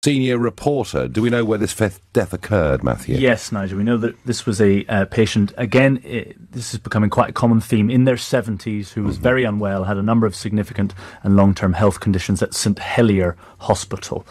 senior reporter. Do we know where this death occurred, Matthew? Yes, Nigel. We know that this was a patient, again, this is becoming quite a common theme, in their 70s, who was very unwell, had a number of significant and long-term health conditions at St Helier Hospital.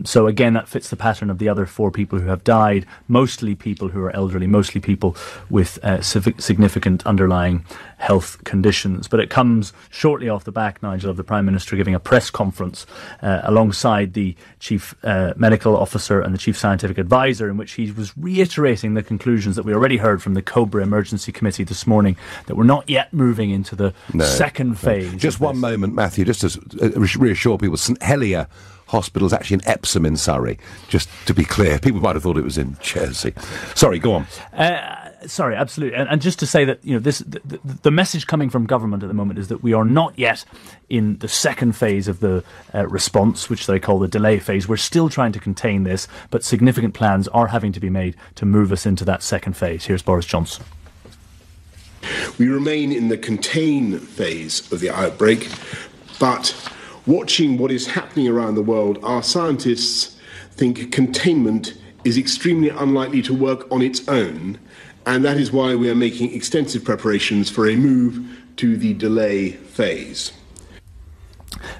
So again, that fits the pattern of the other 4 people who have died, mostly people who are elderly, mostly people with significant underlying health conditions. But it comes shortly off the back, Nigel, of the Prime Minister giving a press conference alongside the Chief Medical Officer and the Chief Scientific Advisor, in which he was reiterating the conclusions that we already heard from the COBRA Emergency Committee this morning, that we're not yet moving into the second phase. Just one moment, Matthew, just to reassure people, St Helier Hospital is actually in Epsom in Surrey, just to be clear. People might have thought it was in Jersey. Sorry, go on. Sorry, absolutely. And just to say that, you know, the message coming from government at the moment is that we are not yet in the second phase of the response, which they call the delay phase. We're still trying to contain this, but significant plans are having to be made to move us into that second phase. Here's Boris Johnson. We remain in the contain phase of the outbreak, but watching what is happening around the world, our scientists think containment is extremely unlikely to work on its own, and that is why we are making extensive preparations for a move to the delay phase.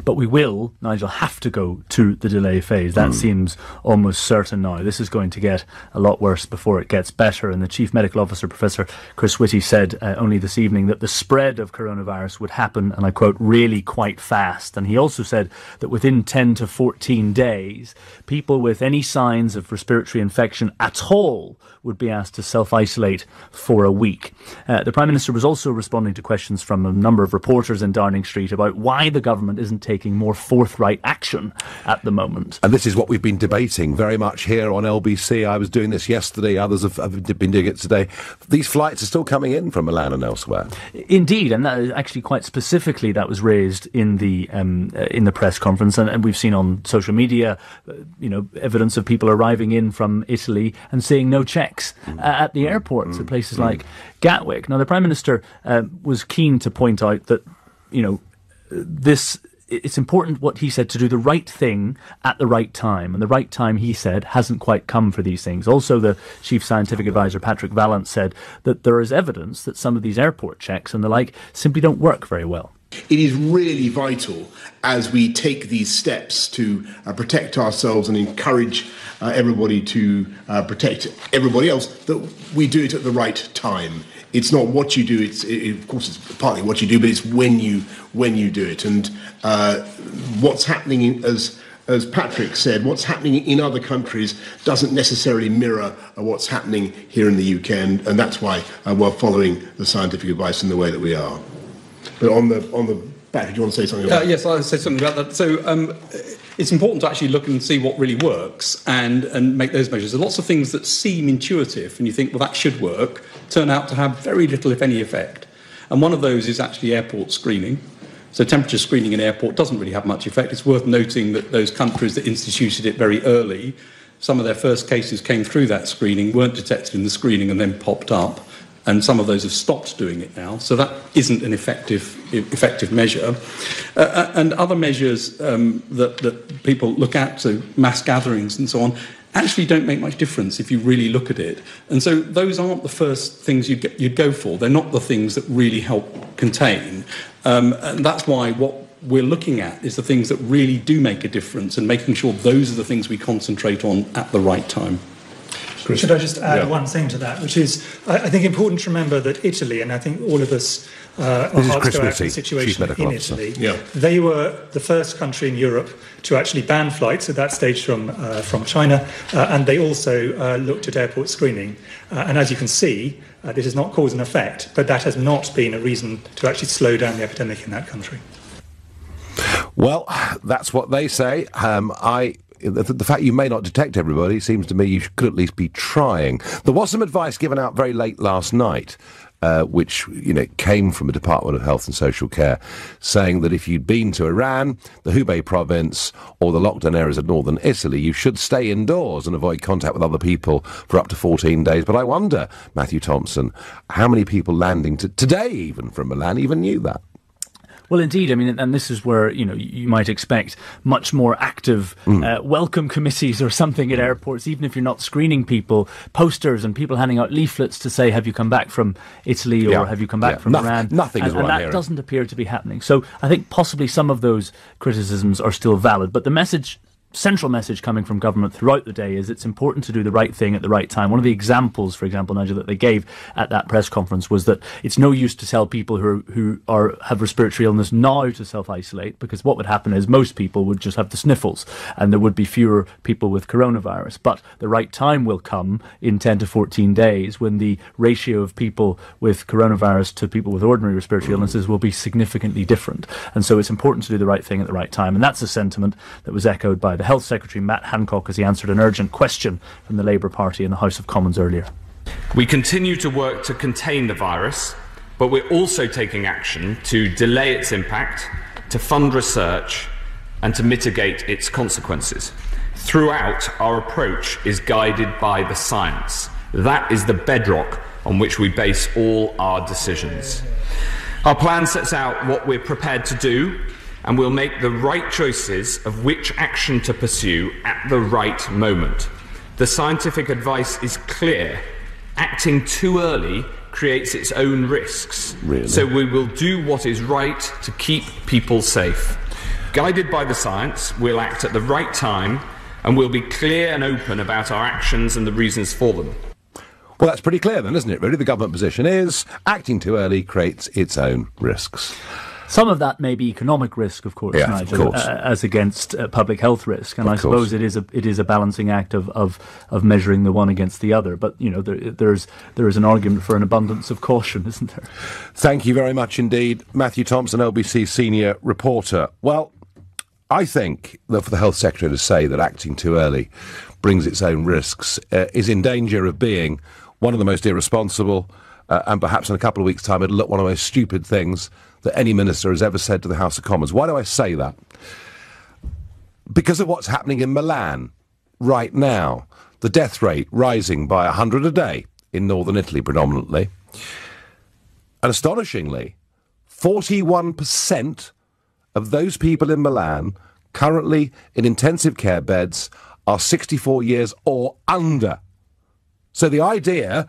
But we will, Nigel, have to go to the delay phase. That seems almost certain now. This is going to get a lot worse before it gets better. And the Chief Medical Officer, Professor Chris Whitty, said only this evening that the spread of coronavirus would happen, and I quote, really quite fast. And he also said that within 10 to 14 days, people with any signs of respiratory infection at all would be asked to self-isolate for a week. The Prime Minister was also responding to questions from a number of reporters in Downing Street about why the government isn't taking more forthright action at the moment. And this is what we've been debating very much here on LBC. I was doing this yesterday, others have been doing it today. These flights are still coming in from Milan and elsewhere. Indeed, and that actually quite specifically that was raised in the press conference, and we've seen on social media, evidence of people arriving in from Italy and seeing no checks at the airports at places like Gatwick. Now, the Prime Minister was keen to point out that, it's important, what he said, to do the right thing at the right time. And the right time, he said, hasn't quite come for these things. Also, the Chief Scientific Advisor, Patrick Vallance, said that there is evidence that some of these airport checks and the like simply don't work very well. It is really vital, as we take these steps to protect ourselves and encourage everybody to protect everybody else, that we do it at the right time. It's not what you do, of course it's partly what you do, but it's when you do it. And what's happening, as Patrick said, what's happening in other countries doesn't necessarily mirror what's happening here in the UK, and that's why we're following the scientific advice in the way that we are. But on the back, do you want to say something about that? Yes, I'll say something about that. So it's important to actually look and see what really works and make those measures. There are lots of things that seem intuitive and you think, well, that should work, turn out to have very little, if any, effect. And one of those is actually airport screening. So temperature screening in airport doesn't really have much effect. It's worth noting that those countries that instituted it very early, some of their first cases came through that screening, weren't detected in the screening and then popped up. And some of those have stopped doing it now. So that isn't an effective measure. And other measures that people look at, so mass gatherings and so on, actually don't make much difference if you really look at it. And so those aren't the first things you'd go for. They're not the things that really help contain. And that's why what we're looking at is the things that really do make a difference, and making sure those are the things we concentrate on at the right time. Should I just add one thing to that, which is, I think, important to remember that Italy, and I think all of us, our hearts go out to the situation in Italy. Yeah. They were the first country in Europe to actually ban flights at that stage from China, and they also looked at airport screening. And as you can see, this is not cause and effect, but that has not been a reason to actually slow down the epidemic in that country. Well, that's what they say. The fact you may not detect everybody seems to me you could at least be trying. There was some advice given out very late last night, which came from the Department of Health and Social Care, saying that if you'd been to Iran, the Hubei province, or the lockdown areas of northern Italy, you should stay indoors and avoid contact with other people for up to 14 days. But I wonder, Matthew Thompson, how many people landing today even from Milan even knew that? Well, indeed. I mean, and this is where, you might expect much more active welcome committees or something at airports, even if you're not screening people, posters and people handing out leaflets to say, have you come back from Italy or have you come back from Iran? Nothing is what I'm hearing. And that doesn't appear to be happening. So I think possibly some of those criticisms are still valid. But the central message coming from government throughout the day is it's important to do the right thing at the right time. One of the examples, for example, Nigel, that they gave at that press conference was that it's no use to tell people who have respiratory illness now to self-isolate, because what would happen is most people would just have the sniffles and there would be fewer people with coronavirus. But the right time will come in 10 to 14 days when the ratio of people with coronavirus to people with ordinary respiratory illnesses will be significantly different. And so it's important to do the right thing at the right time. And that's a sentiment that was echoed by the Health Secretary, Matt Hancock, as he answered an urgent question from the Labour Party in the House of Commons earlier. We continue to work to contain the virus, but we're also taking action to delay its impact, to fund research, and to mitigate its consequences. Throughout, our approach is guided by the science. That is the bedrock on which we base all our decisions. Our plan sets out what we're prepared to do, and we'll make the right choices of which action to pursue at the right moment. The scientific advice is clear. Acting too early creates its own risks. Really? So we will do what is right to keep people safe. Guided by the science, we'll act at the right time, and we'll be clear and open about our actions and the reasons for them. Well, that's pretty clear then, isn't it, really? The government position is acting too early creates its own risks. Some of that may be economic risk, of course, Nigel, of course. As against public health risk. And I suppose it is a balancing act of measuring the one against the other. But, there is an argument for an abundance of caution, isn't there? Thank you very much indeed. Matthew Thompson, LBC senior reporter. Well, I think that for the Health Secretary to say that acting too early brings its own risks is in danger of being one of the most irresponsible and perhaps in a couple of weeks' time it'll look one of the most stupid things that any minister has ever said to the House of Commons. Why do I say that? Because of what's happening in Milan right now. The death rate rising by 100 a day in northern Italy predominantly. And astonishingly, 41% of those people in Milan currently in intensive care beds are 64 years or under. So the idea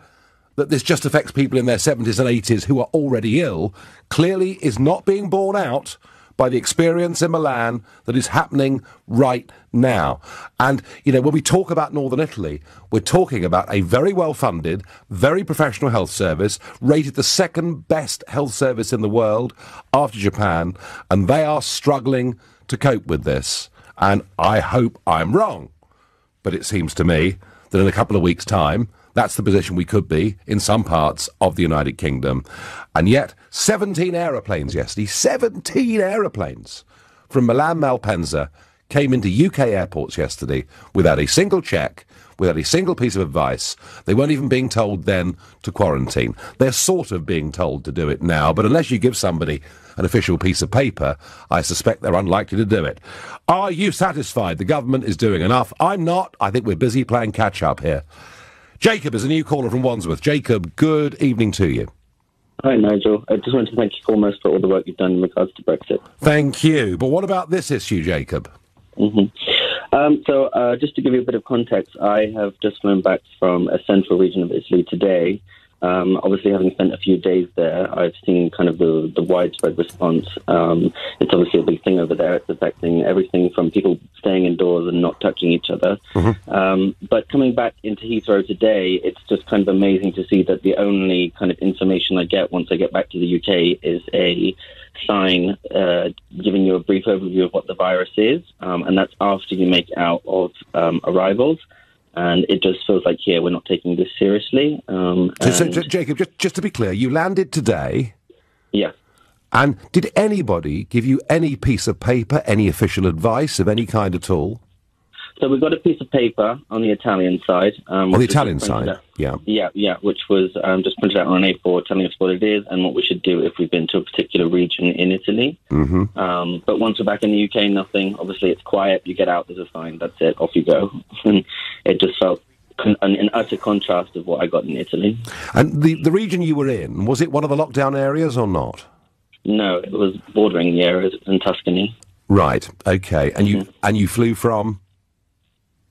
that this just affects people in their 70s and 80s who are already ill clearly is not being borne out by the experience in Milan that is happening right now. And, when we talk about Northern Italy, we're talking about a very well-funded, very professional health service, rated the second best health service in the world after Japan, and they are struggling to cope with this. And I hope I'm wrong. But it seems to me that in a couple of weeks' time, that's the position we could be in some parts of the United Kingdom. And yet, 17 aeroplanes yesterday, 17 aeroplanes from Milan Malpensa came into UK airports yesterday without a single check, without a single piece of advice. They weren't even being told then to quarantine. They're sort of being told to do it now, but unless you give somebody an official piece of paper, I suspect they're unlikely to do it. Are you satisfied the government is doing enough? I'm not. I think we're busy playing catch-up here. Jacob is a new caller from Wandsworth. Jacob, good evening to you. Hi, Nigel. I just wanted to thank you foremost for all the work you've done in regards to Brexit. Thank you. But what about this issue, Jacob? So just to give you a bit of context, I have just flown back from a central region of Italy today. Obviously, having spent a few days there, I've seen kind of the widespread response. It's obviously a big thing over there. It's affecting everything from people staying indoors and not touching each other. But coming back into Heathrow today, it's just kind of amazing to see that the only kind of information I get once I get back to the UK is a sign giving you a brief overview of what the virus is, and that's after you make out of arrivals. And it just feels like, we're not taking this seriously. So, Jacob, just to be clear, you landed today? Yeah. And did anybody give you any piece of paper, any official advice of any kind at all? So we got a piece of paper on the Italian side. On the Italian side, yeah, which was just printed out on an A4 telling us what it is and what we should do if we've been to a particular region in Italy. But once we're back in the UK, nothing. Obviously, it's quiet. You get out, there's a sign, that's it, off you go. And it just felt an utter contrast of what I got in Italy. And the region you were in, was it one of the lockdown areas or not? No, it was bordering the area in Tuscany. Right. Okay. And you flew from?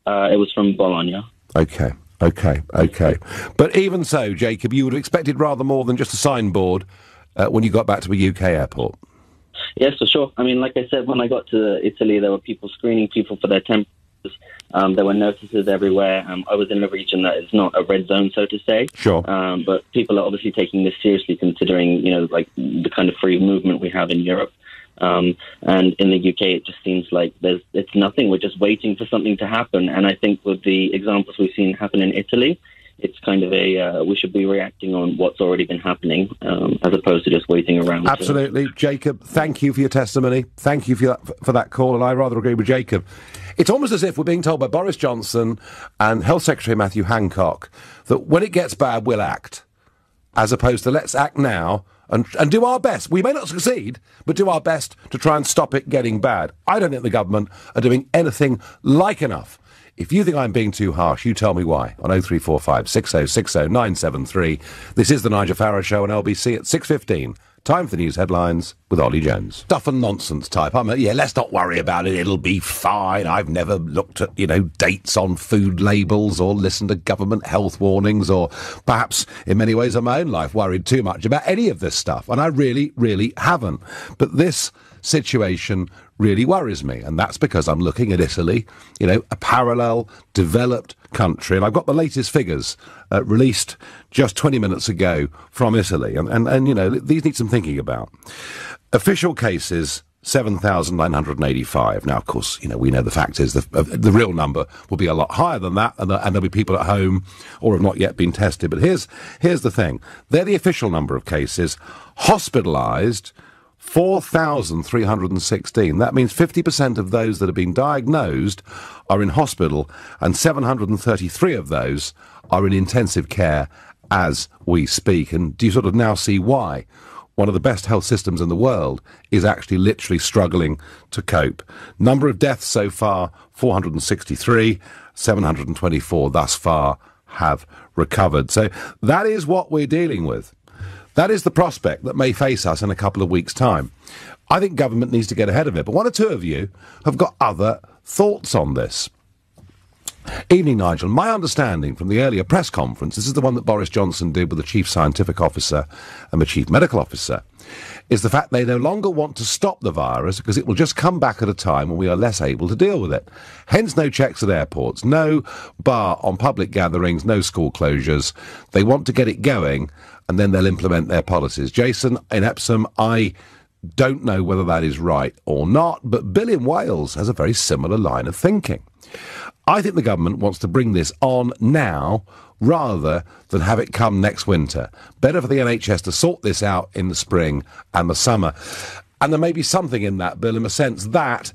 It was from Bologna. Okay. But even so, Jacob, you would have expected rather more than just a signboard when you got back to a UK airport. Yes, for sure. I mean, like I said, when I got to Italy, there were people screening people for their temperatures. There were notices everywhere. I was in a region that is not a red zone, so to say. Sure. But people are obviously taking this seriously, considering, like the kind of free movement we have in Europe. And in the UK, it just seems like it's nothing. We're just waiting for something to happen. And I think with the examples we've seen happen in Italy, it's kind of we should be reacting on what's already been happening, as opposed to just waiting around. Absolutely. Jacob, thank you for your testimony. Thank you for that call, and I rather agree with Jacob. It's almost as if we're being told by Boris Johnson and Health Secretary Matthew Hancock that when it gets bad, we'll act, as opposed to let's act now and do our best. We may not succeed, but do our best to try and stop it getting bad. I don't think the government are doing anything like enough. If you think I'm being too harsh, you tell me why. On 0345 6060 973. This is the Nigel Farage Show on LBC at 6:15. Time for the news headlines with Ollie Jones. Stuff and nonsense type. Let's not worry about it. It'll be fine. I've never looked at, dates on food labels or listened to government health warnings or perhaps in many ways in my own life worried too much about any of this stuff. And I really, really haven't. But this situation really worries me, and that's because I'm looking at Italy, a parallel developed country, and I've got the latest figures released just 20 minutes ago from Italy, and these need some thinking about. Official cases 7,985. Now, of course, we know the fact is the real number will be a lot higher than that, and there'll be people at home or have not yet been tested. But here's the thing: they're the official number of cases. Hospitalised 4,316. That means 50% of those that have been diagnosed are in hospital, and 733 of those are in intensive care as we speak. And do you sort of now see why one of the best health systems in the world is actually literally struggling to cope? Number of deaths so far, 463, 724 thus far have recovered. So that is what we're dealing with. That is the prospect that may face us in a couple of weeks' time. I think government needs to get ahead of it, but one or two of you have got other thoughts on this. Evening, Nigel. My understanding from the earlier press conference, this is the one that Boris Johnson did with the Chief Scientific Officer and the Chief Medical Officer, is the fact they no longer want to stop the virus because it will just come back at a time when we are less able to deal with it. Hence no checks at airports, no bar on public gatherings, no school closures. They want to get it going and then they'll implement their policies. Jason in Epsom, I don't know whether that is right or not, but Bill in Wales has a very similar line of thinking. I think the government wants to bring this on now rather than have it come next winter. Better for the NHS to sort this out in the spring and the summer. And there may be something in that, Bill, in the sense that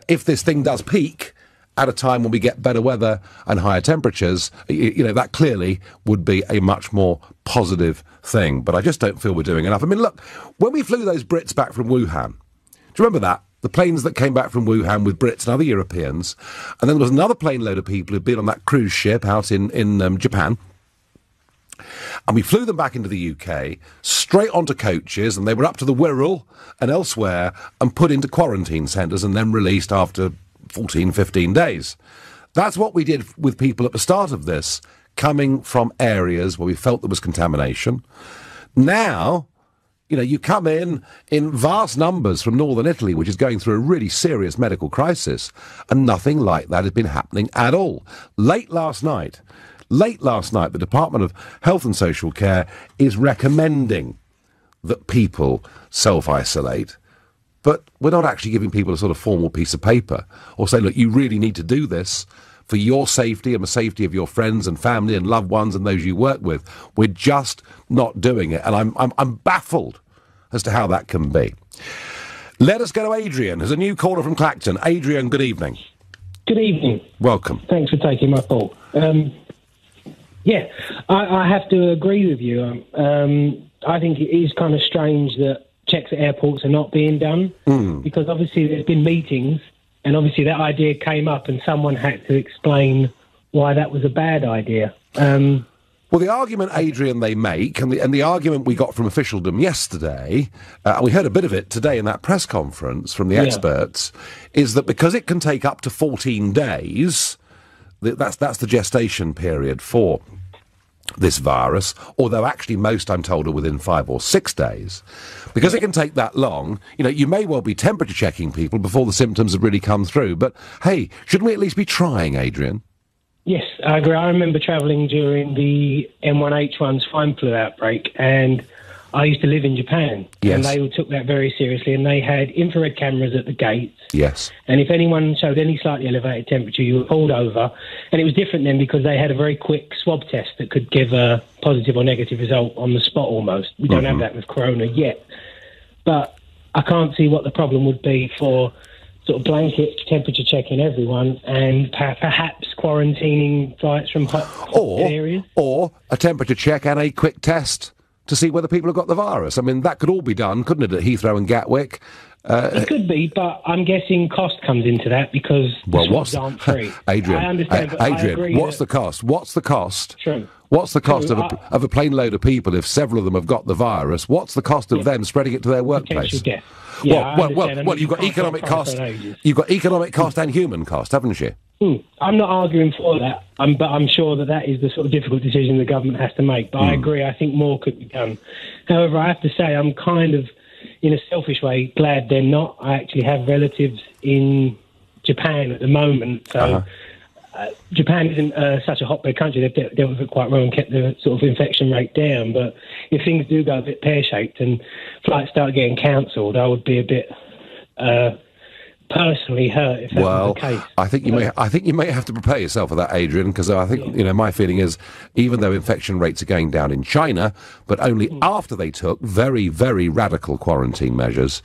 if this thing does peak at a time when we get better weather and higher temperatures, that clearly would be a much more positive thing. But I just don't feel we're doing enough. I mean, look, when we flew those Brits back from Wuhan, do you remember that? The planes that came back from Wuhan with Brits and other Europeans, and then there was another plane load of people who'd been on that cruise ship out in Japan, and we flew them back into the UK, straight onto coaches, and they were up to the Wirral and elsewhere, and put into quarantine centres and then released after 14, 15 days. That's what we did with people at the start of this, coming from areas where we felt there was contamination. Now, you come in vast numbers from northern Italy, which is going through a really serious medical crisis, and nothing like that has been happening at all. Late last night, the Department of Health and Social Care is recommending that people self-isolate, but we're not actually giving people a sort of formal piece of paper or say, look, you really need to do this for your safety and the safety of your friends and family and loved ones and those you work with. We're just not doing it, and I'm baffled as to how that can be. Let us go to Adrian, who's a new caller from Clacton. Adrian, good evening. Good evening. Welcome. Thanks for taking my call. I have to agree with you. I think it is kind of strange that checks at airports are not being done, because obviously there's been meetings, and obviously that idea came up and someone had to explain why that was a bad idea. Well, the argument, Adrian, they make, and the argument we got from officialdom yesterday, we heard a bit of it today in that press conference from the experts, is that because it can take up to 14 days, that's the gestation period for this virus, although actually most, I'm told, are within 5 or 6 days. Because it can take that long, you may well be temperature checking people before the symptoms have really come through. But, hey, shouldn't we at least be trying, Adrian? Yes, I agree. I remember travelling during the M1H1 swine flu outbreak, and I used to live in Japan. Yes. And they all took that very seriously, and they had infrared cameras at the gates. Yes. And if anyone showed any slightly elevated temperature, you were pulled over. And it was different then because they had a very quick swab test that could give a positive or negative result on the spot almost. We don't have that with corona yet. But I can't see what the problem would be for sort of blanket temperature checking everyone and perhaps quarantining flights from hot areas. Or a temperature check and a quick test to see whether people have got the virus. I mean, that could all be done, couldn't it, at Heathrow and Gatwick? It could be, but I'm guessing cost comes into that because the swabs aren't free. Adrian, I understand, Adrian, what's the cost? What's the cost? True. What's the cost of a plane load of people if several of them have got the virus? What's the cost of them spreading it to their workplace? Death. Well, you've got economic cost. You've got economic cost and human cost, haven't you? I'm not arguing for that, but I'm sure that is the sort of difficult decision the government has to make. But I agree, I think more could be done. However, I have to say I'm kind of, in a selfish way, glad they're not. I actually have relatives in Japan at the moment, so Japan isn't such a hotbed country. They've dealt with it quite well and kept the sort of infection rate down. But if things do go a bit pear-shaped and flights start getting cancelled, I would be a bit personally hurt if that was the case. I think you may have to prepare yourself for that, Adrian, because I think my feeling is, even though infection rates are going down in China, but only after they took very, very radical quarantine measures,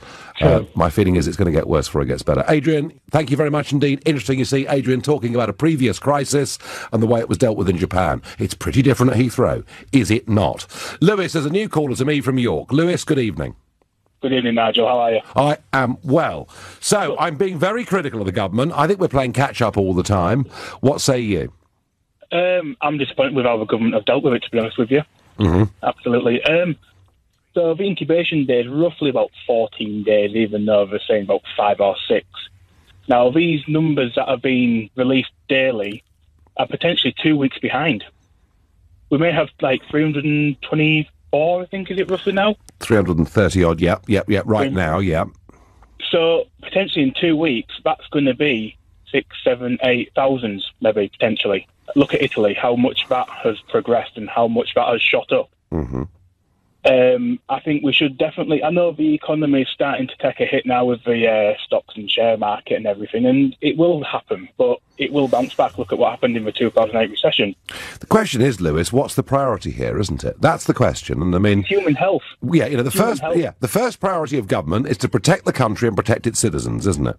my feeling is it's going to get worse before it gets better. Adrian, thank you very much indeed. Interesting, you see, Adrian talking about a previous crisis and the way it was dealt with in Japan. It's pretty different at Heathrow, is it not? Lewis, there's a new caller to me from York. Lewis, good evening. Good evening, Nigel. How are you? I am well. So, I'm being very critical of the government. I think we're playing catch-up all the time. What say you? I'm disappointed with how the government have dealt with it, to be honest with you. Absolutely. So, the incubation day is roughly about 14 days, even though they're saying about 5 or 6. Now, these numbers that are being released daily are potentially 2 weeks behind. We may have, 324, I think, is it roughly now? 330 odd, yep, right now, yeah. So, potentially in 2 weeks, that's going to be 6, 7, 8,000, maybe, potentially. Look at Italy, how much that has progressed and how much that has shot up. I think we should definitely... I know the economy is starting to take a hit now with the stocks and share market and everything, and it will happen, but it will bounce back. Look at what happened in the 2008 recession. The question is, Lewis, what's the priority here, isn't it? That's the question, and I mean... Human health. Yeah, the first priority of government is to protect the country and protect its citizens, isn't it?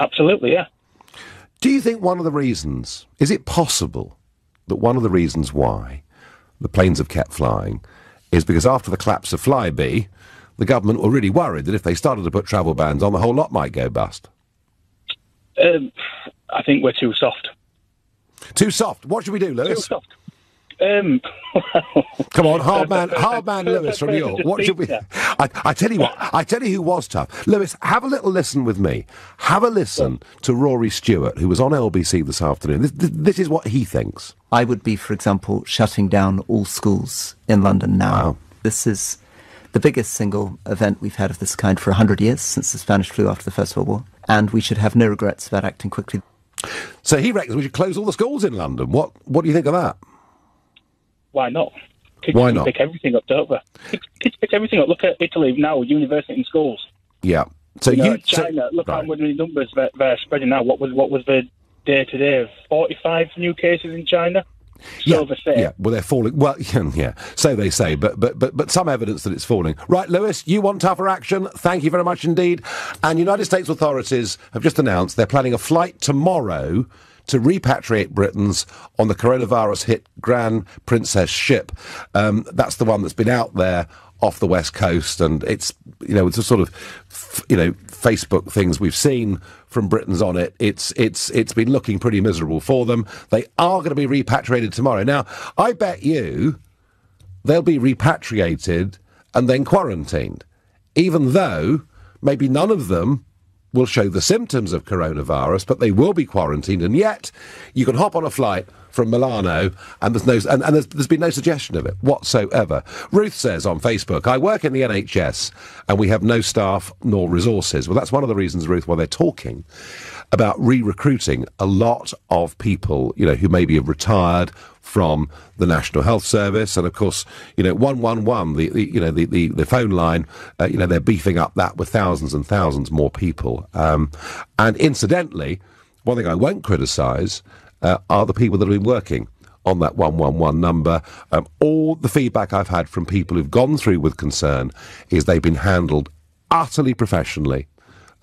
Absolutely, yeah. Do you think one of the reasons... Is it possible that one of the reasons why the planes have kept flying is because after the collapse of Flybe, the government were really worried that if they started to put travel bans on, the whole lot might go bust? I think we're too soft. Too soft? What should we do, Lewis? Too soft. Come on, hard man Lewis from York. What should we... I tell you who was tough. Lewis, have a little listen with me. Have a listen to Rory Stewart, who was on LBC this afternoon. This is what he thinks. I would be, for example, shutting down all schools in London now. Wow. This is the biggest single event we've had of this kind for 100 years, since the Spanish flu after the First World War, and we should have no regrets about acting quickly. So he reckons we should close all the schools in London. What do you think of that? Why not? Why not? Pick everything up, don't they? Kids pick everything up. Look at Italy now, university and schools. Yeah. So China, look how many numbers they're spreading now. What was the day-to-day of 45 new cases in China? Well, they're falling. Well, yeah, so they say, but some evidence that it's falling. Right, Lewis, you want tougher action? Thank you very much indeed. And United States authorities have just announced they're planning a flight tomorrow to repatriate Britons on the coronavirus-hit Grand Princess ship. That's the one that's been out there off the West Coast, and it's a sort of Facebook things we've seen from Britons on it. It's been looking pretty miserable for them. They are going to be repatriated tomorrow. Now, I bet you they'll be repatriated and then quarantined, even though maybe none of them will show the symptoms of coronavirus, but they will be quarantined, and yet you can hop on a flight from Milano, and there's been no suggestion of it whatsoever. Ruth says on Facebook, I work in the NHS, and we have no staff nor resources. Well, that's one of the reasons, Ruth, why they're talking about re-recruiting a lot of people, who maybe have retired from the National Health Service, and of course, 111, the phone line, they're beefing up that with thousands and thousands more people. And incidentally, one thing I won't criticise are the people that have been working on that 111 number. All the feedback I've had from people who've gone through with concern is they've been handled utterly professionally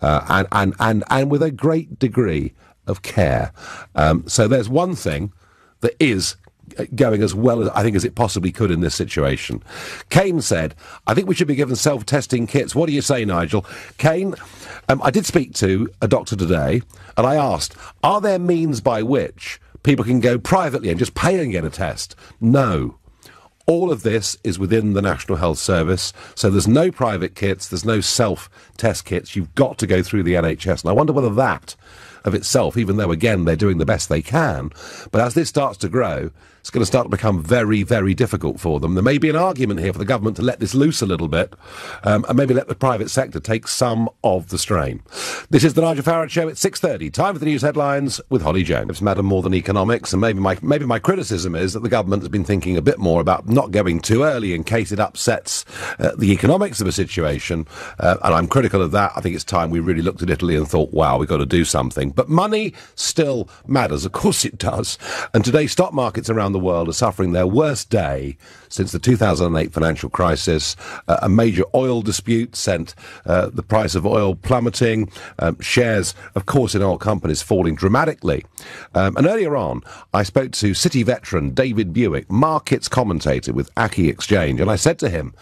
and with a great degree of care. So there's one thing that is going as well as I think as it possibly could in this situation. Kane said, I think we should be given self-testing kits. What do you say, Nigel? Kane, I did speak to a doctor today, and I asked, are there means by which people can go privately and just pay and get a test? No. All of this is within the National Health Service, so there's no private kits, there's no self-test kits. You've got to go through the NHS, and I wonder whether that of itself, even though, again, they're doing the best they can, but as this starts to grow, it's going to start to become very, very difficult for them. There may be an argument here for the government to let this loose a little bit, and maybe let the private sector take some of the strain. This is the Nigel Farage Show at 6:30. Time for the news headlines with Holly Jones. It's matter more than economics, and maybe my criticism is that the government has been thinking a bit more about not going too early in case it upsets the economics of a situation, and I'm critical of that. I think it's time we really looked at Italy and thought, wow, we've got to do something. But money still matters. Of course it does. And today, stock markets around the world are suffering their worst day since the 2008 financial crisis. A major oil dispute sent the price of oil plummeting. Shares, of course, in oil companies falling dramatically. And earlier on, I spoke to City veteran David Buick, markets commentator with Aki Exchange, and I said to him,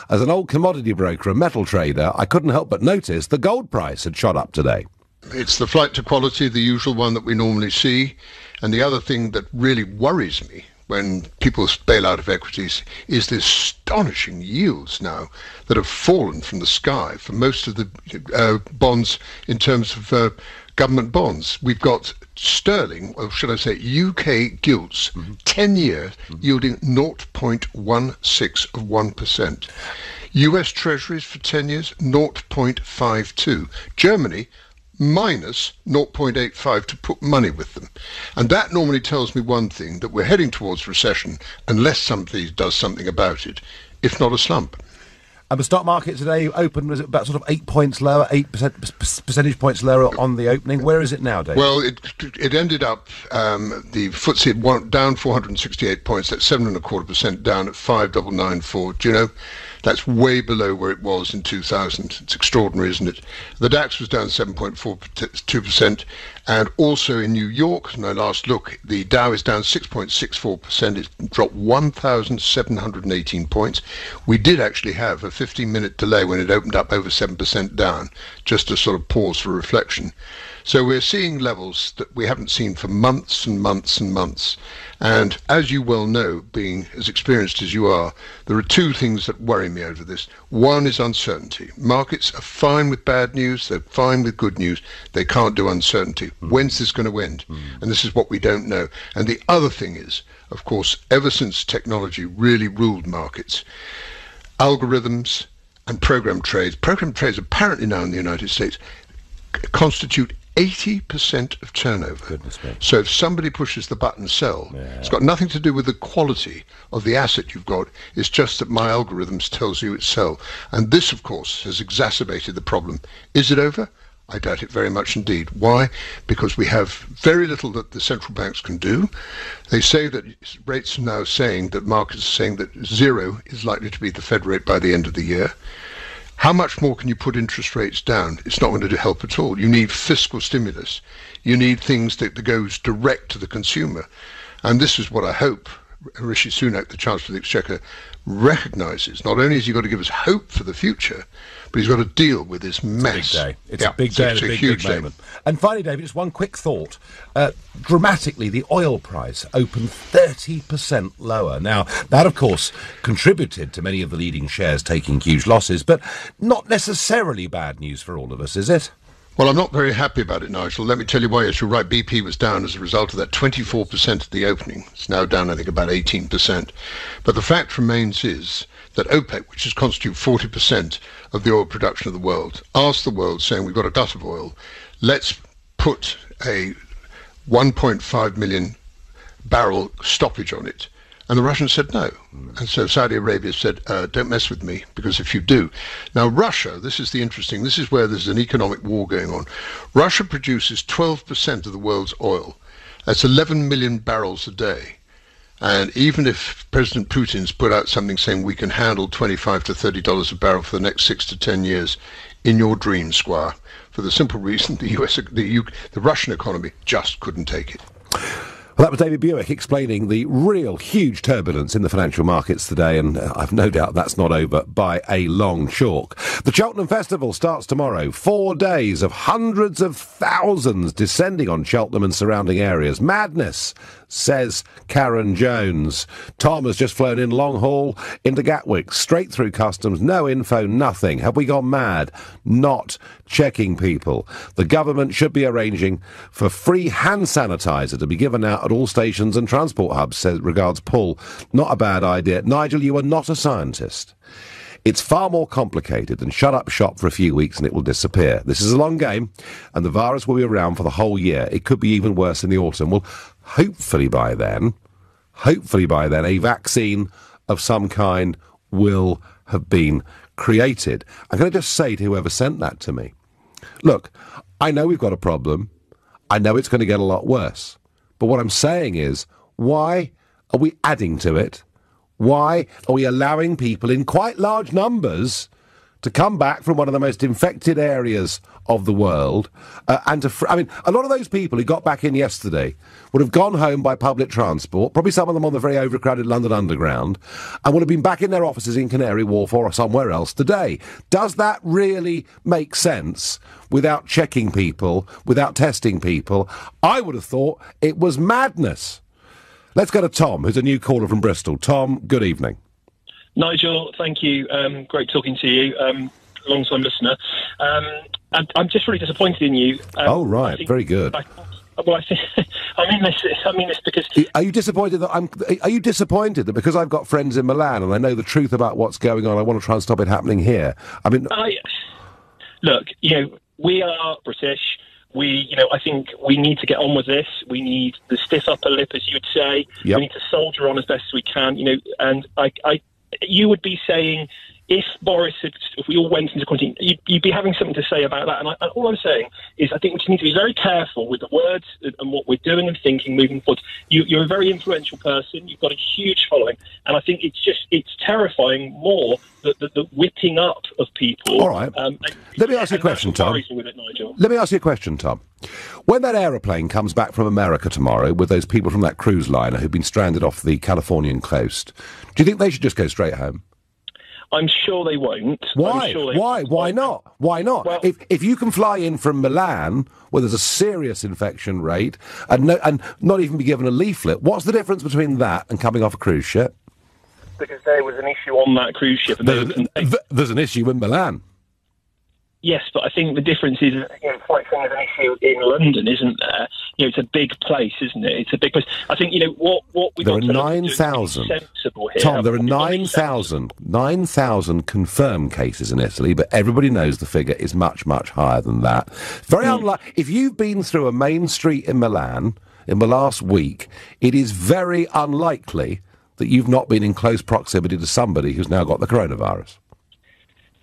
as an old commodity broker, a metal trader, I couldn't help but notice the gold price had shot up today. It's the flight to quality, the usual one that we normally see. And the other thing that really worries me when people bail out of equities is the astonishing yields now that have fallen from the sky for most of the bonds in terms of government bonds. We've got sterling, or should I say UK gilts, 10 years yielding 0.16 of 1%. US Treasuries for 10 years, 0.52. Germany, minus 0.85 to put money with them. And that normally tells me one thing, that we're heading towards recession unless somebody does something about it, if not a slump. And the stock market today opened, was it about sort of 8 points lower, 8% points lower on the opening? Where is it now, Dave? Well, it ended up, the FTSE down 468 points, that's 7.25% down at 5,994. Do you know? That's way below where it was in 2000. It's extraordinary, isn't it? The DAX was down 7.42%. And also in New York, when I last look, the Dow is down 6.64%. It's dropped 1,718 points. We did actually have a 15-minute delay when it opened up over 7% down, just to sort of pause for reflection. So we're seeing levels that we haven't seen for months and months and months. And as you well know, being as experienced as you are, there are two things that worry me over this. One is uncertainty. Markets are fine with bad news, they're fine with good news. They can't do uncertainty. When's this going to end? And this is what we don't know. And the other thing is, of course, ever since technology really ruled markets, algorithms and program trades apparently now in the United States constitute 80% of turnover. Goodness me. So if somebody pushes the button sell, it's got nothing to do with the quality of the asset you've got. It's just that my algorithms tells you it's sell. And this, of course, has exacerbated the problem. Is it over? I doubt it very much indeed. Why? Because we have very little that the central banks can do. They say that rates are now saying that markets are saying that 0 is likely to be the Fed rate by the end of the year. How much more can you put interest rates down? It's not going to help at all. You need fiscal stimulus. You need things that goes direct to the consumer. And this is what I hope Rishi Sunak, the Chancellor of the Exchequer, recognises not only has he got to give us hope for the future, but he's got to deal with this mess. It's a big day. It's a huge moment. And finally, David, just one quick thought. Dramatically, the oil price opened 30% lower. Now, that, of course, contributed to many of the leading shares taking huge losses, but not necessarily bad news for all of us, is it? Well, I'm not very happy about it, Nigel. Let me tell you why. Yes, you're right. BP was down as a result of that 24% at the opening. It's now down, I think, about 18%. But the fact remains is that OPEC, which has constituted 40% of the oil production of the world, asked the world, saying, we've got a glut of oil, let's put a 1.5 million barrel stoppage on it. And the Russians said no. And so Saudi Arabia said, don't mess with me, because if you do... Now, Russia, this is where there's an economic war going on. Russia produces 12% of the world's oil. That's 11 million barrels a day. And even if President Putin's put out something saying we can handle $25 to $30 a barrel for the next 6 to 10 years, in your dream, Squire, for the simple reason the Russian economy just couldn't take it. Well, that was David Buick explaining the real huge turbulence in the financial markets today, and I've no doubt that's not over by a long chalk. The Cheltenham Festival starts tomorrow. 4 days of hundreds of thousands descending on Cheltenham and surrounding areas. Madness, says Karen Jones. Tom has just flown in long haul into Gatwick, straight through customs, no info, nothing. Have we gone mad? Not checking people. The government should be arranging for free hand sanitizer to be given out at all stations and transport hubs, says regards Paul. Not a bad idea. Nigel, you are not a scientist. It's far more complicated than shut up shop for a few weeks and it will disappear. This is a long game, and the virus will be around for the whole year. It could be even worse in the autumn. Well, hopefully by then, a vaccine of some kind will have been created. I'm going to just say to whoever sent that to me, look, I know we've got a problem. I know it's going to get a lot worse. But what I'm saying is, why are we adding to it? Why are we allowing people in quite large numbers to come back from one of the most infected areas of the world? A lot of those people who got back in yesterday would have gone home by public transport, probably some of them on the very overcrowded London Underground, and would have been back in their offices in Canary Wharf or somewhere else today. Does that really make sense without checking people, without testing people? I would have thought it was madness. Let's go to Tom, who's a new caller from Bristol. Tom, good evening. Nigel, thank you. Great talking to you. Long-time listener. I'm just really disappointed in you. Oh, right. Very good. I mean this because... Are you disappointed that because I've got friends in Milan and I know the truth about what's going on, I want to try and stop it happening here? Look, we are British. I think we need to get on with this. We need the stiff upper lip, as you would say. Yep. We need to soldier on as best as we can. And you would be saying, if we all went into quarantine, you'd be having something to say about that. And all I'm saying is, I think we just need to be very careful with the words and what we're doing and thinking moving forward. You're a very influential person. You've got a huge following, and I think it's terrifying more the whipping up of people. All right. Let me ask you a question, Tom. Let me ask you a question, Tom. When that aeroplane comes back from America tomorrow with those people from that cruise liner who've been stranded off the Californian coast, do you think they should just go straight home? I'm sure they won't. Why? Why not? Why not? Well, if you can fly in from Milan, where there's a serious infection rate, and not even be given a leaflet, what's the difference between that and coming off a cruise ship? Because there was an issue on that cruise ship. There's an issue in Milan. Yes, but I think the difference is, it's like saying there's an issue in London, isn't there? It's a big place, isn't it? It's a big place. I think, what we've got to do is sensible here. Tom, there are 9,000 confirmed cases in Italy, but everybody knows the figure is much, much higher than that. Very unlikely. If you've been through a main street in Milan in the last week, it is very unlikely that you've not been in close proximity to somebody who's now got the coronavirus.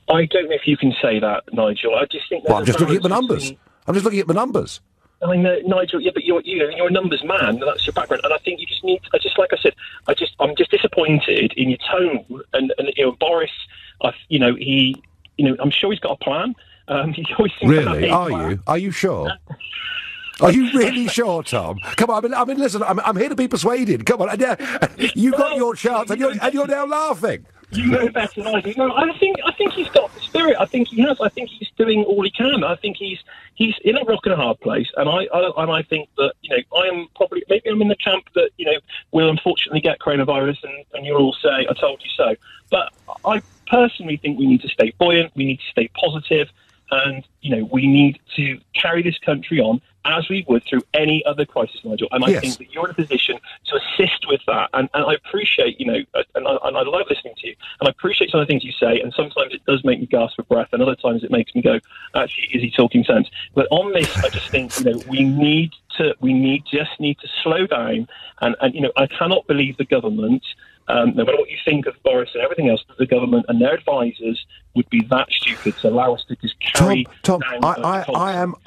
I don't know if you can say that, Nigel. I just think... I'm just looking at the numbers. I mean, Nigel, yeah, but you're a numbers man. That's your background, and I think you just need. Like I said, I'm just disappointed in your tone. And Boris, I'm sure he's got a plan. He always seems really? Are you? Are you sure? Are you really sure, Tom? Come on, I mean, listen, I'm here to be persuaded. Come on, you got your chance, and you're now laughing. You know better than I do. No, I think he's got the spirit. I think he has. I think he's doing all he can. I think he's in a rock and a hard place, and I think that I am probably maybe I'm in the camp that we'll unfortunately get coronavirus, and you'll all say I told you so. But I personally think we need to stay buoyant. We need to stay positive, and we need to carry this country on as we would through any other crisis, Nigel. And I think that you're in a position to assist with that. And I appreciate, and I love listening to you. And I appreciate some of the things you say. And sometimes it does make me gasp for breath. And other times it makes me go, actually, is he talking sense? But on this, I just think, we need to slow down. And I cannot believe the government, no matter what you think of Boris and everything else, the government and their advisors would be that stupid to allow us to just carry Tom, down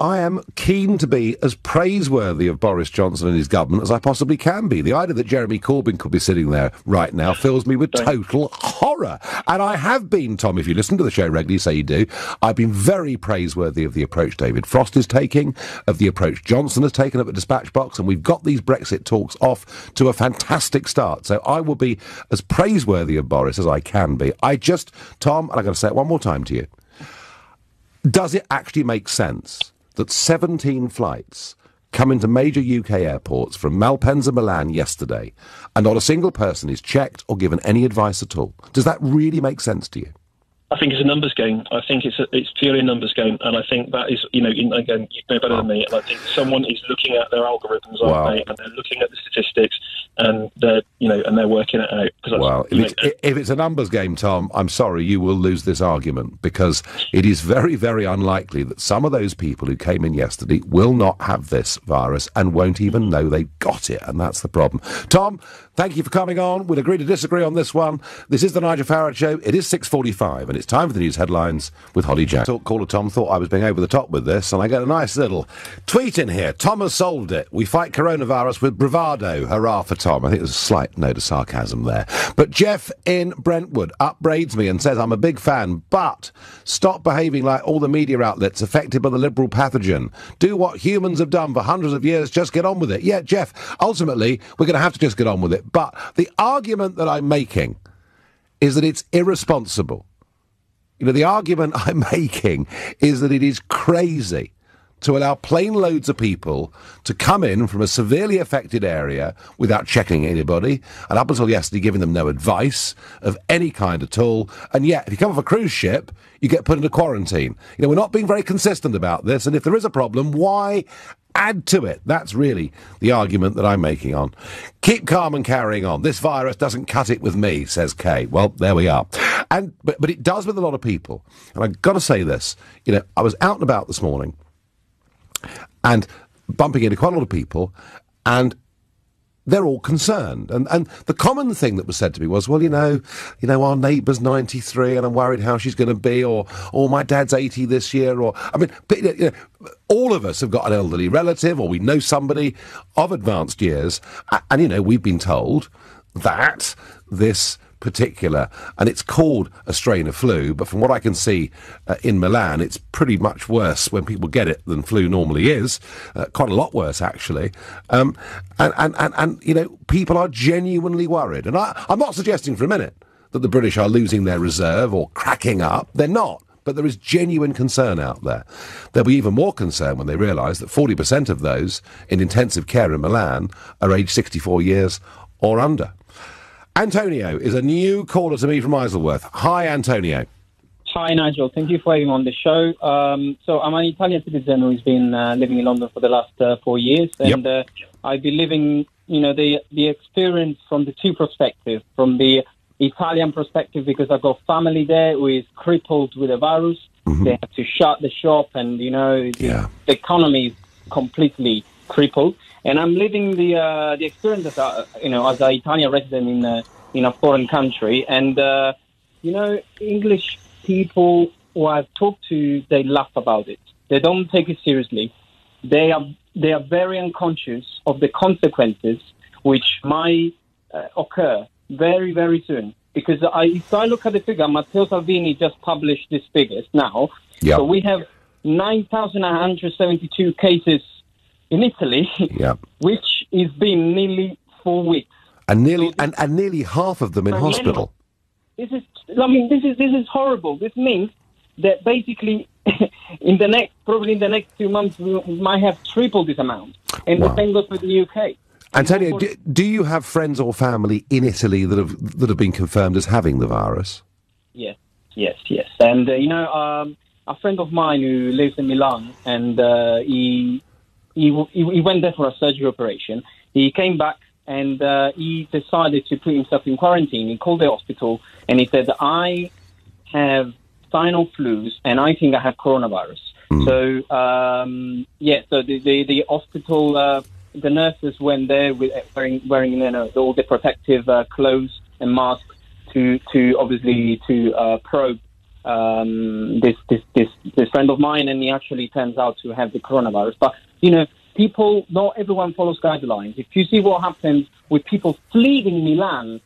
I am keen to be as praiseworthy of Boris Johnson and his government as I possibly can be. The idea that Jeremy Corbyn could be sitting there right now fills me with total horror. And I have been, Tom, if you listen to the show regularly, say you do, I've been very praiseworthy of the approach David Frost is taking, of the approach Johnson has taken up at Dispatch Box, and we've got these Brexit talks off to a fantastic start. So I will be as praiseworthy of Boris as I can be. Tom, and I'm going to say it one more time to you, does it actually make sense that 17 flights come into major UK airports from Malpensa, Milan yesterday, and not a single person is checked or given any advice at all? Does that really make sense to you? I think it's a numbers game. I think it's purely a numbers game, and I think that is, again, you know better than me, and I think someone is looking at their algorithms, aren't they, and they're looking at the statistics, and they're working it out. Well, if it's a numbers game, Tom, I'm sorry, you will lose this argument, because it is very, very unlikely that some of those people who came in yesterday will not have this virus and won't even know they got it, and that's the problem. Tom, thank you for coming on. We'll agree to disagree on this one. This is the Nigel Farage Show. It is 6:45, and it's time for the news headlines with Holly Jack. Caller Tom thought I was being over the top with this, and I get a nice little tweet in here. Tom has solved it. We fight coronavirus with bravado. Hurrah for Tom. I think there's a slight note of sarcasm there. But Jeff in Brentwood upbraids me and says, I'm a big fan, but stop behaving like all the media outlets affected by the liberal pathogen. Do what humans have done for hundreds of years. Just get on with it. Yeah, Jeff, ultimately, we're going to have to just get on with it. But the argument that I'm making is that it's irresponsible. The argument I'm making is that it is crazy to allow plane loads of people to come in from a severely affected area without checking anybody, and up until yesterday giving them no advice of any kind at all. And yet, if you come off a cruise ship, you get put into quarantine. We're not being very consistent about this, and if there is a problem, why add to it? That's really the argument that I'm making on. Keep calm and carrying on. This virus doesn't cut it with me, says Kay. Well, there we are. But it does with a lot of people. And I've got to say this. I was out and about this morning and bumping into quite a lot of people, and they're all concerned. And the common thing that was said to me was, well, our neighbour's 93 and I'm worried how she's going to be, or my dad's 80 this year, all of us have got an elderly relative, or we know somebody of advanced years, and, we've been told that this particular, and it's called a strain of flu, but from what I can see in Milan, it's pretty much worse when people get it than flu normally is, quite a lot worse actually, and people are genuinely worried, and I'm not suggesting for a minute that the British are losing their reserve or cracking up. They're not, but there is genuine concern out there. There'll be even more concern when they realise that 40% of those in intensive care in Milan are aged 64 years or under. Antonio is a new caller to me from Isleworth. Hi, Antonio. Hi, Nigel. Thank you for having me on the show. So I'm an Italian citizen who's been living in London for the last 4 years. And I've been living, the experience from the two perspectives. From the Italian perspective, because I've got family there who is crippled with a virus. Mm-hmm. They have to shut the shop and, the economy is completely crippled. And I'm living the experience as as an Italian resident in a foreign country. And, English people who I've talked to, they laugh about it. They don't take it seriously. They are very unconscious of the consequences which might occur very, very soon. Because if I look at the figure, Matteo Salvini just published these figures now. Yep. So we have 9,172 cases in Italy, which has been nearly 4 weeks. And nearly half of them in hospital. This is horrible. This means that basically probably in the next 2 months we might have tripled this amount. And the same goes for the UK. Antonio, do you have friends or family in Italy that have been confirmed as having the virus? Yes. And a friend of mine who lives in Milan, and he went there for a surgery operation. He came back and he decided to put himself in quarantine. He called the hospital and he said, I have spinal flus and I think I have coronavirus. So the hospital, the nurses went there with wearing all the protective clothes and masks to probe this friend of mine, and he actually turns out to have the coronavirus. But people, not everyone follows guidelines. If you see what happens with people fleeing Milan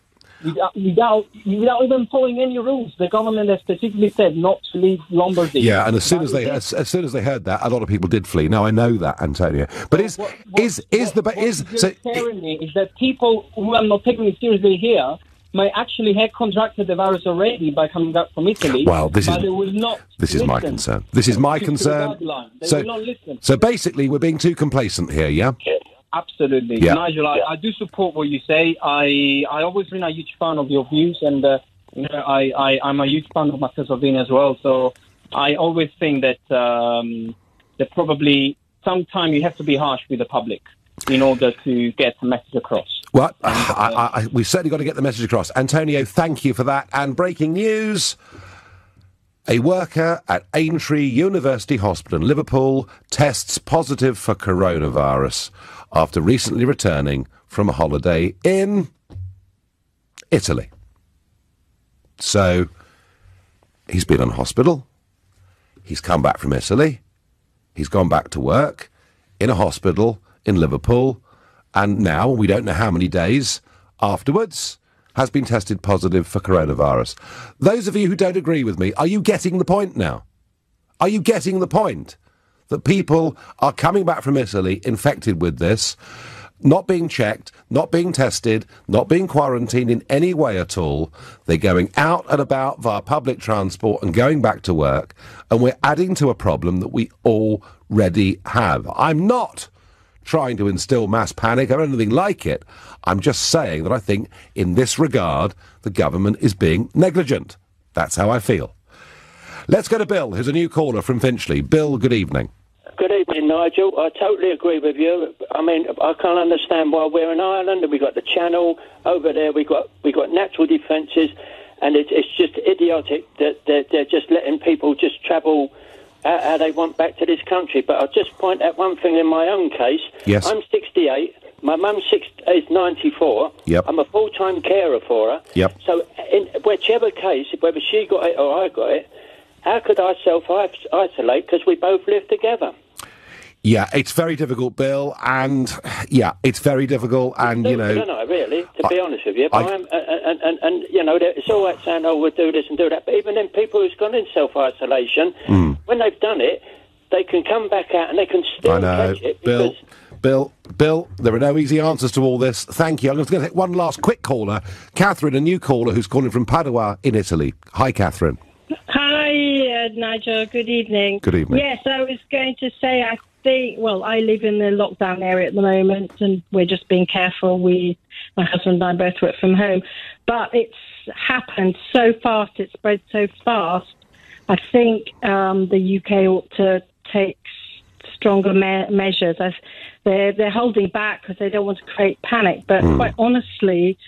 without even following any rules, the government has specifically said not to leave Lombardy. Yeah, and as soon as they heard that, a lot of people did flee. Now I know that, Antonio. But what scaring me is that people who are not taking it seriously here may actually have contracted the virus already by coming back from Italy. Well, this is my concern. This is my concern. They will not listen. So basically, we're being too complacent here, yeah? Absolutely. Yeah. Nigel, I do support what you say. I always been a huge fan of your views, and I'm a huge fan of Matteo Salvini as well. So I always think that probably sometimes you have to be harsh with the public in order to get the message across. Well, we've certainly got to get the message across. Antonio, thank you for that. And breaking news, a worker at Aintree University Hospital in Liverpool tests positive for coronavirus after recently returning from a holiday in Italy. So, he's been in hospital, he's come back from Italy, he's gone back to work in a hospital in Liverpool, and now, we don't know how many days afterwards, has been tested positive for coronavirus. Those of you who don't agree with me, are you getting the point now? Are you getting the point? That people are coming back from Italy infected with this, not being checked, not being tested, not being quarantined in any way at all. They're going out and about via public transport and going back to work, and we're adding to a problem that we already have. I'm not trying to instill mass panic or anything like it. I'm just saying that I think, in this regard, the government is being negligent. That's how I feel. Let's go to Bill, who's a new caller from Finchley. Bill, good evening. Good evening, Nigel. I totally agree with you. I mean, I can't understand why we're in Ireland and we've got the Channel over there. We got natural defences, and it's just idiotic that they're just letting people just travel how they want back to this country. But I'll just point out one thing in my own case. Yes. I'm 68. My mum is 94. Yep. I'm a full-time carer for her. Yep. So in whichever case, whether she got it or I got it, how could I self-isolate because we both live together? Yeah, it's very difficult, Bill, and it's very difficult, and don't I, really, to be honest with you. It's all right saying, we'll do this and do that, but even then, people who's gone in self-isolation, when they've done it, they can come back out and they can still catch it. Bill, there are no easy answers to all this. Thank you. I'm just going to take one last quick caller. Catherine, a new caller who's calling from Padua in Italy. Hi, Catherine. Hi, Nigel. Good evening. Good evening. Yes, I was going to say, I live in the lockdown area at the moment, and we're just being careful. My husband and I both work from home. But it's happened so fast, it's spread so fast. I think the UK ought to take stronger measures. They're holding back because they don't want to create panic. But quite honestly,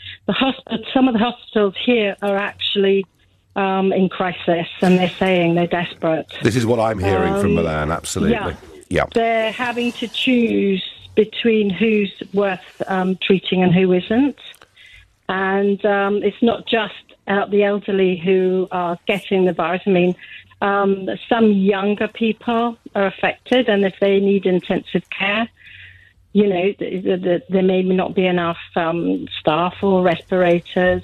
some of the hospitals here are actually in crisis, and they're saying they're desperate. This is what I'm hearing from Milan, absolutely. Yeah. They're having to choose between who's worth treating and who isn't. And it's not just the elderly who are getting the virus. I mean, some younger people are affected, and if they need intensive care, there may not be enough staff or respirators.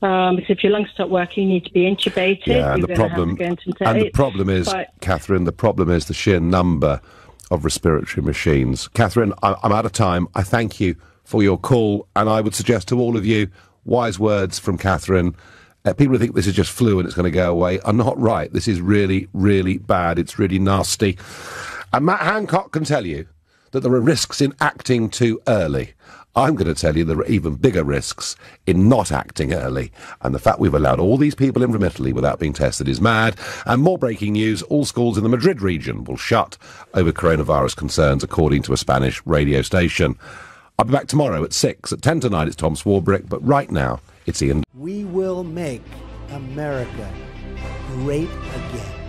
Because if your lungs stop working, you need to be intubated. Yeah, and the problem is, Catherine, the problem is the sheer number of respiratory machines. Catherine, I'm out of time. I thank you for your call, and I would suggest to all of you, wise words from Catherine. People who think this is just flu and it's going to go away are not right. This is really, really bad. It's really nasty. And Matt Hancock can tell you that there are risks in acting too early. I'm going to tell you there are even bigger risks in not acting early. And the fact we've allowed all these people in from Italy without being tested is mad. And more breaking news, all schools in the Madrid region will shut over coronavirus concerns, according to a Spanish radio station. I'll be back tomorrow at 6. At 10 tonight, it's Tom Swarbrick. But right now, it's Ian. We will make America great again.